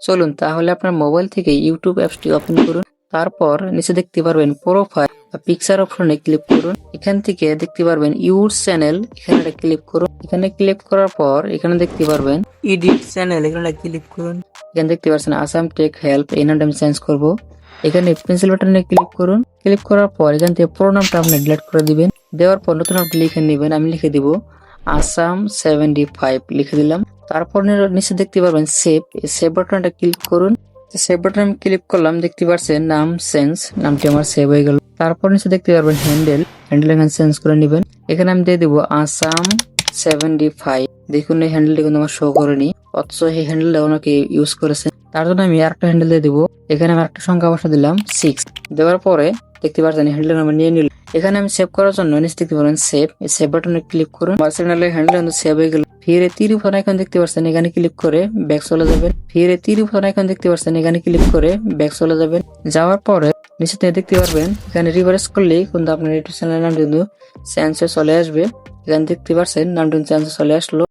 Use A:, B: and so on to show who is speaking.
A: চলুন তাহলে আপনার মোবাইল থেকে ইউটিউব অ্যাপসটি ওপেন করুন। তারপর নিচে দেখতে পারবেন প্রোফাইল বা পিকচার অপশনে ক্লিক করুন। এখান থেকে দেখতে পারবেন ইউর চ্যানেল, এখানে ক্লিক করুন। এখানে ক্লিক করার পর এখানে দেখতে পারবেন এডিট চ্যানেল, এখানে ক্লিক করুন। এখানে দেখতে পাচ্ছেন আসাম টেক হেল্প, এই নামটা আমি চেঞ্জ করব। এখানে পেন্সিল বাটনে ক্লিক করুন। ক্লিক করার পর এখান থেকে পুরো নামটা আপনি ডিলিট করে দিবেন। দেওয়ার পর নতুন নামটি লিখে নেবেন। আমি লিখে দিব আসাম 75 লিখে দিলাম। তারপর নিচে দেখতে পারবেন সেভ, এই সেভ বাটনটা ক্লিক করুন। সেভ বাটনে আমি ক্লিক করলাম, দেখতে পাচ্ছেন নাম চেঞ্জ, নামটি আমার সেভ হয়ে গেল। তারপর নিচে দেখতে পারবেন হ্যান্ডেল, হ্যান্ডেল এখানে চেঞ্জ করে নেবেন। এখানে আমি দিয়ে দিব আসাম 75। দেখুন এই হ্যান্ডেলটি কিন্তু আমার শো করেনি, অথচ এই হ্যান্ডেলটা ওনাকে ইউজ করেছে। তার জন্য আমি আরেকটা হ্যান্ডেল দিয়ে দিব। এখানে আমি আরেকটা সংখ্যা বসা দিলাম 6। দেওয়ার পরে দেখতে পাচ্ছেন হ্যান্ডেল নাম্বার নিয়ে নিল। এখানে আমি সেভ করার জন্য নিচে দেখতে পারেন সেভ, এই সেভ বাটনে ক্লিক করুন। আমার চ্যানেলের হ্যান্ডেল কিন্তু সেভ হয়ে গেল। ফিরে তীর উপর আইকন দেখতে পাচ্ছেন, এখানে ক্লিক করে ব্যাক চলে যাবেন। ফিরে তীর উপর আইকন দেখতে পাচ্ছেন, এখানে ক্লিক করে ব্যাক চলে যাবেন। যাওয়ার পরে নিচে দেখতে পারবেন এখানে রিভার্স করলেই কিন্তু আপনার ইউটিউব চ্যানেলের নাম কিন্তু চেঞ্জ হয়ে চলে আসবে। এখানে দেখতে পাচ্ছেন নামটা চেঞ্জ চলে আসলো।